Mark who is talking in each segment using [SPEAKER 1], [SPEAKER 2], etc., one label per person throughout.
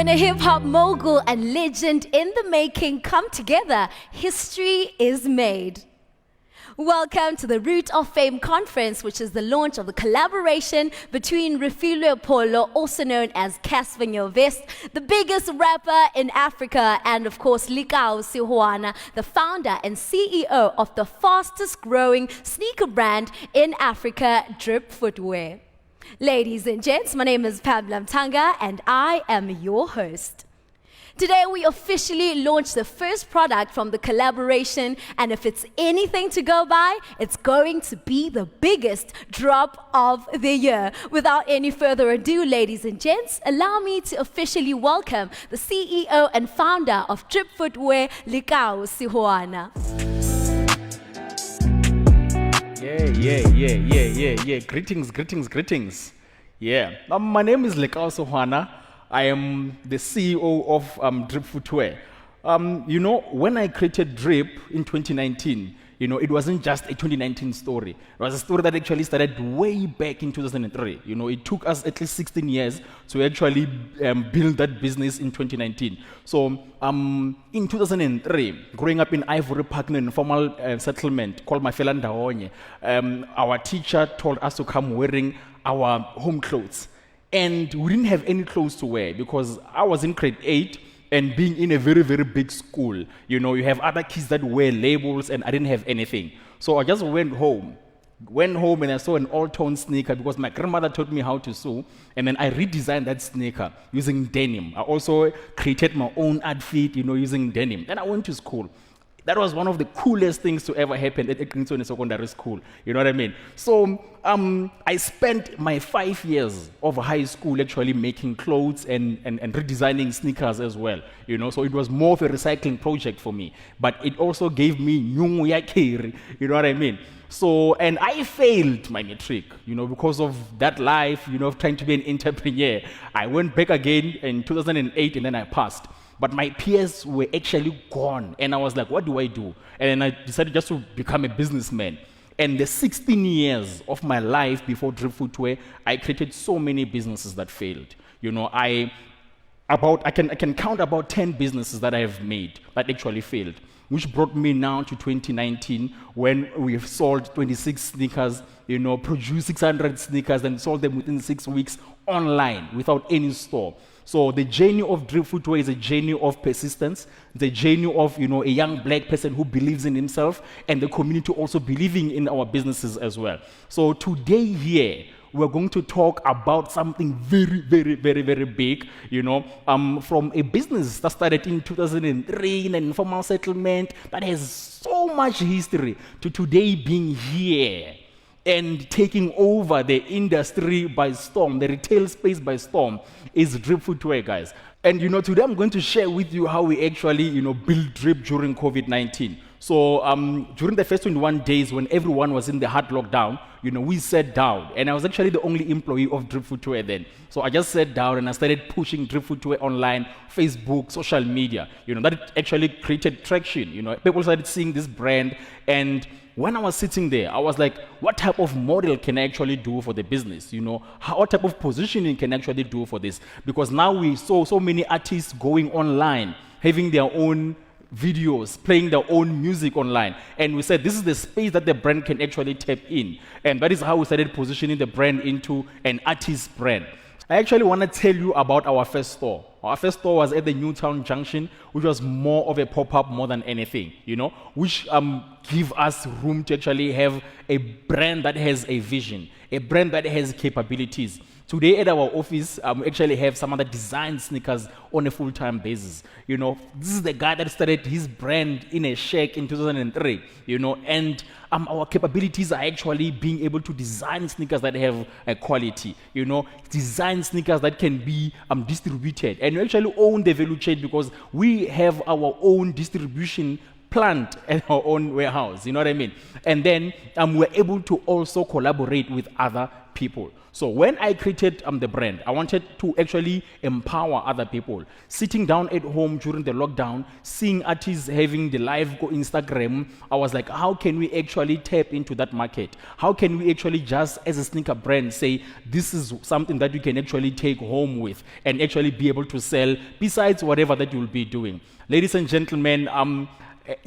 [SPEAKER 1] When a hip-hop mogul and legend in the making come together, history is made. Welcome to the Root of Fame Conference, which is the launch of the collaboration between Refilwe Polo, also known as Cassper, nyovest, the biggest rapper in Africa, and of course Lekau Sehoana, the founder and CEO of the fastest growing sneaker brand in Africa, Drip Footwear. Ladies and gents, my name is Pamela Mtanga and I am your host. Today we officially launched the first product from the collaboration, and if it's anything to go by, it's going to be the biggest drop of the year. Without any further ado, ladies and gents, allow me to officially welcome the CEO and founder of Drip Footwear, Lekau Sehoana.
[SPEAKER 2] Yeah. Greetings. Yeah. My name is Lekau Sehoana. I am the CEO of Drip Footwear. When I created Drip in 2019, it wasn't just a 2019 story. It was a story that actually started way back in 2003. It took us at least 16 years to actually build that business in 2019. So in 2003, growing up in Ivory Park, in an informal settlement called Mafelandahonye, our teacher told us to come wearing our home clothes. And we didn't have any clothes to wear because I was in grade 8 and being in a very, very big school. You have other kids that wear labels and I didn't have anything. So I just went home and I saw an all-tone sneaker because my grandmother taught me how to sew. And then I redesigned that sneaker using denim. I also created my own outfit, using denim. Then I went to school. That was one of the coolest things to ever happen at Kingston Secondary School. You know what I mean? So I spent my 5 years of high school actually making clothes and redesigning sneakers as well. So it was more of a recycling project for me. But it also gave me nyungu ya kiri. You know what I mean? So, and I failed my matric, because of that life, of trying to be an entrepreneur. I went back again in 2008 and then I passed. But my peers were actually gone. And I was like, what do I do? And then I decided just to become a businessman. And the 16 years of my life before Drip Footwear, I created so many businesses that failed. I can count about 10 businesses that I have made that actually failed, which brought me now to 2019 when we've sold 26 sneakers, produced 600 sneakers and sold them within 6 weeks online without any store. So the journey of Drip Footwear is a journey of persistence. It's a journey of, a young black person who believes in himself and the community also believing in our businesses as well. So today here, we're going to talk about something very, very, very, very big, from a business that started in 2003 in an informal settlement that has so much history to today being here and taking over the industry by storm, the retail space by storm, is Drip Footwear, guys. And today I'm going to share with you how we actually, build Drip during COVID-19. So during the first 21 days when everyone was in the hard lockdown, we sat down, and I was actually the only employee of Drip Footwear then. So I just sat down and I started pushing Drip Footwear online, Facebook, social media. That actually created traction. People started seeing this brand, and when I was sitting there, I was like, what type of model can I actually do for the business? What type of positioning can I actually do for this? Because now we saw so many artists going online, having their own videos, playing their own music online. And we said, this is the space that the brand can actually tap in. And that is how we started positioning the brand into an artist brand. I actually want to tell you about our first store. Our first store was at the Newtown Junction, which was more of a pop-up more than anything, which give us room to actually have a brand that has a vision, a brand that has capabilities. Today at our office, we actually have someone that designs sneakers on a full-time basis. This is the guy that started his brand in a shack in 2003, and our capabilities are actually being able to design sneakers that have a quality, design sneakers that can be distributed. And we actually own the value chain because we have our own distribution plant at our own warehouse. You know what I mean? And then we're able to also collaborate with other people. So when I created the brand, I wanted to actually empower other people. Sitting down at home during the lockdown, seeing artists having the live go Instagram, I was like, how can we actually tap into that market? How can we actually just, as a sneaker brand, say, this is something that you can actually take home with and actually be able to sell besides whatever that you'll be doing. Ladies and gentlemen,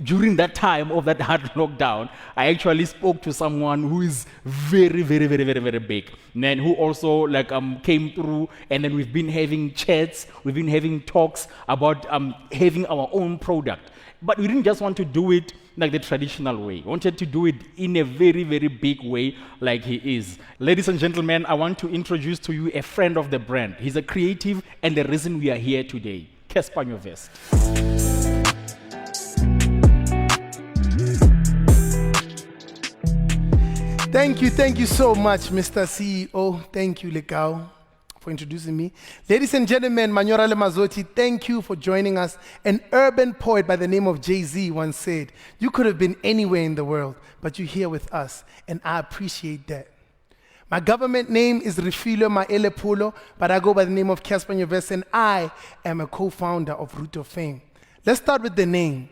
[SPEAKER 2] during that time of that hard lockdown, I actually spoke to someone who is very, very, very, very, very big, and who also came through, and then we've been having chats, we've been having talks about having our own product. But we didn't just want to do it like the traditional way. We wanted to do it in a very, very big way like he is. Ladies and gentlemen, I want to introduce to you a friend of the brand. He's a creative and the reason we are here today. Cassper, nyovest.
[SPEAKER 3] Thank you so much, Mr. CEO. Thank you, Lekau, for introducing me. Ladies and gentlemen, Manyora Lemazoti, thank you for joining us. An urban poet by the name of Jay-Z once said, you could have been anywhere in the world, but you're here with us, and I appreciate that. My government name is Refilo Maelepulo, but I go by the name of Cassper, nyovest, and I am a co-founder of Root of Fame. Let's start with the name.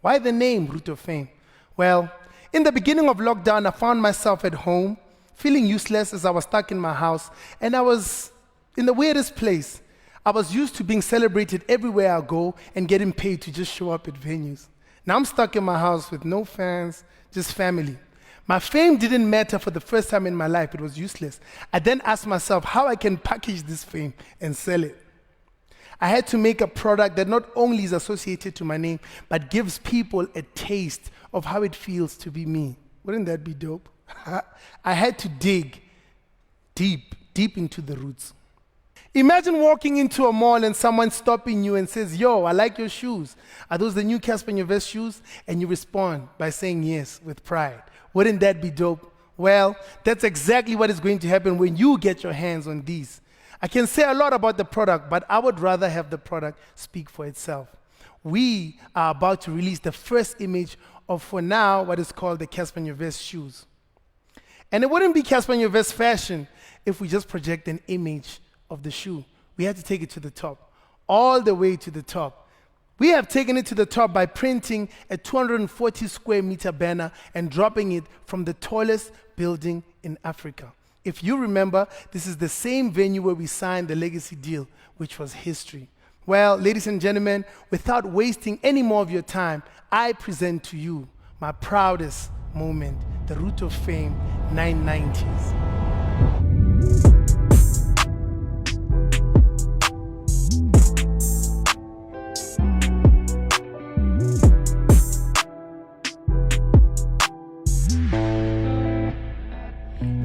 [SPEAKER 3] Why the name Root of Fame? Well, in the beginning of lockdown, I found myself at home, feeling useless as I was stuck in my house, and I was in the weirdest place. I was used to being celebrated everywhere I go and getting paid to just show up at venues. Now I'm stuck in my house with no fans, just family. My fame didn't matter for the first time in my life. It was useless. I then asked myself how I can package this fame and sell it. I had to make a product that not only is associated to my name, but gives people a taste of how it feels to be me. Wouldn't that be dope? I had to dig deep into the roots. Imagine walking into a mall and someone stopping you and says, yo, I like your shoes. Are those the new Cassper nyovest shoes? And you respond by saying yes with pride. Wouldn't that be dope? Well, that's exactly what is going to happen when you get your hands on these. I can say a lot about the product, but I would rather have the product speak for itself. We are about to release the first image of, for now, what is called the Cassper nyovest shoes. And it wouldn't be Cassper nyovest fashion if we just project an image of the shoe. We had to take it to the top, all the way to the top. We have taken it to the top by printing a 240 square meter banner and dropping it from the tallest building in Africa. If you remember, this is the same venue where we signed the legacy deal, which was history. Well, ladies and gentlemen, without wasting any more of your time, I present to you my proudest moment, the Root of Fame 990s.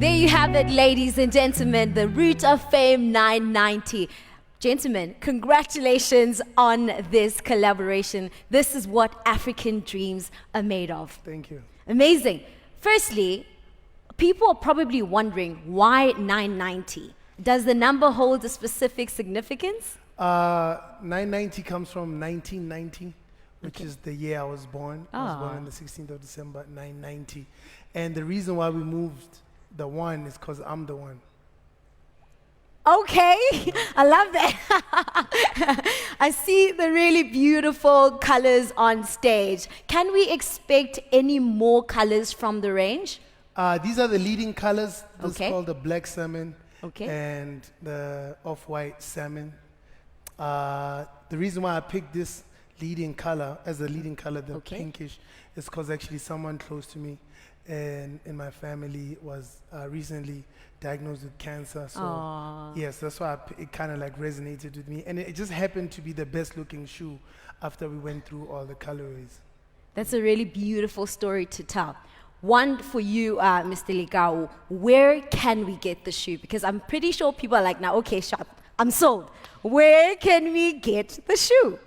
[SPEAKER 1] There you have it, ladies and gentlemen, the Root of Fame 990. Gentlemen, congratulations on this collaboration. This is what African dreams are made of.
[SPEAKER 3] Thank you.
[SPEAKER 1] Amazing. Firstly, people are probably wondering why 990? Does the number hold a specific significance?
[SPEAKER 3] 990 comes from 1990, which is the year I was born. I was born on the 16th of December, 990. And the reason why we moved the one is because I'm the one.
[SPEAKER 1] Okay, I love that. I see the really beautiful colors on stage. Can we expect any more colors from the range?
[SPEAKER 3] These are the leading colors. This
[SPEAKER 1] Okay.
[SPEAKER 3] is called the black salmon
[SPEAKER 1] Okay.
[SPEAKER 3] and the off-white salmon. The reason why I picked this leading color as the leading color, the
[SPEAKER 1] Okay.
[SPEAKER 3] pinkish, is because actually someone close to me and in my family was recently diagnosed with cancer. So
[SPEAKER 1] Aw.
[SPEAKER 3] yes, that's why it kind of like resonated with me. And it just happened to be the best looking shoe after we went through all the colorways.
[SPEAKER 1] That's a really beautiful story to tell. One for you, Mr. Lekau, where can we get the shoe? Because I'm pretty sure people are like, now, okay, sharp, I'm sold. Where can we get the shoe?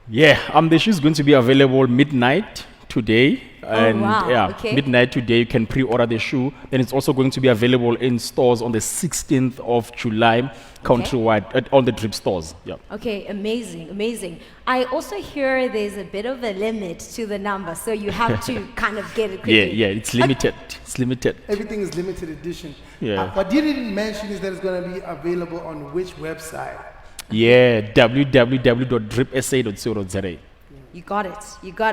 [SPEAKER 2] Yeah, the shoe is going to be available midnight today And
[SPEAKER 1] wow,
[SPEAKER 2] yeah,
[SPEAKER 1] okay.
[SPEAKER 2] midnight today you can pre-order the shoe. Then it's also going to be available in stores on the 16th of July, countrywide at all the drip stores. Yeah.
[SPEAKER 1] Okay, amazing, amazing. I also hear there's a bit of a limit to the number, so you have to kind of get it quickly.
[SPEAKER 2] Yeah, it's limited. It's limited.
[SPEAKER 3] Everything is limited edition.
[SPEAKER 2] Yeah.
[SPEAKER 3] What you didn't mention is that it's going to be available on which website?
[SPEAKER 2] Yeah, www.dripsa.co.za.
[SPEAKER 1] You got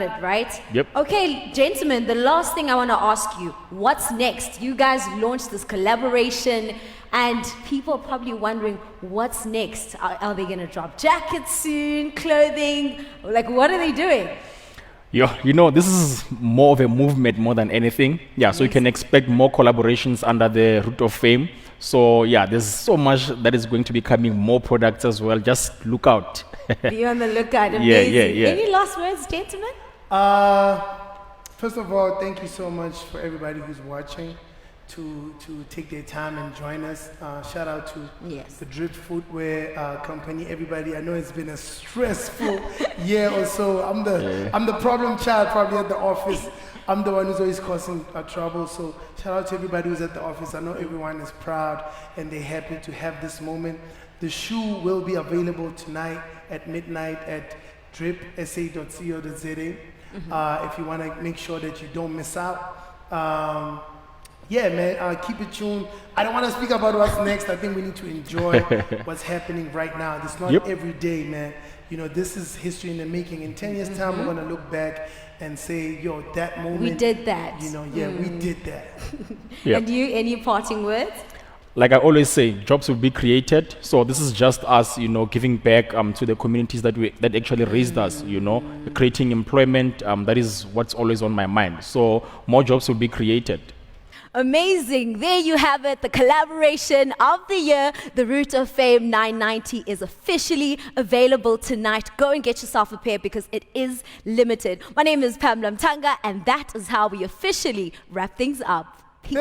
[SPEAKER 1] it, right?
[SPEAKER 2] Yep.
[SPEAKER 1] Okay, gentlemen, the last thing I want to ask you, what's next? You guys launched this collaboration, and people are probably wondering, what's next? Are they going to drop jackets soon, clothing? Like, what are they doing?
[SPEAKER 2] Yeah, this is more of a movement more than anything. Yeah, so you can expect more collaborations under the Root of Fame. So yeah, there's so much that is going to be coming, more products as well. Just look out.
[SPEAKER 1] Be on the lookout. Amazing.
[SPEAKER 2] Yeah.
[SPEAKER 1] Any last words, gentlemen?
[SPEAKER 3] First of all, thank you so much for everybody who's watching to take their time and join us. Shout out to the Drip Footwear Company. Everybody, I know it's been a stressful year or so. I'm the problem child probably at the office. I'm the one who's always causing trouble. So shout out to everybody who's at the office. I know everyone is proud and they're happy to have this moment. The shoe will be available tonight at midnight at dripsa.co.za. If you want to make sure that you don't miss out. Yeah, man, keep it tuned. I don't want to speak about what's next. I think we need to enjoy what's happening right now. It's not every day, man. This is history in the making. In 10 years' time, we're going to look back and say, yo, that moment.
[SPEAKER 1] We did that.
[SPEAKER 3] We did that.
[SPEAKER 1] And you, any parting words?
[SPEAKER 2] Like I always say, jobs will be created. So this is just us, giving back to the communities that actually raised us, creating employment. That is what's always on my mind. So more jobs will be created.
[SPEAKER 1] Amazing. There you have it. The collaboration of the year, the Root of Fame 990, is officially available tonight. Go and get yourself a pair because it is limited. My name is Pamela Mtanga, and that is how we officially wrap things up. Peace.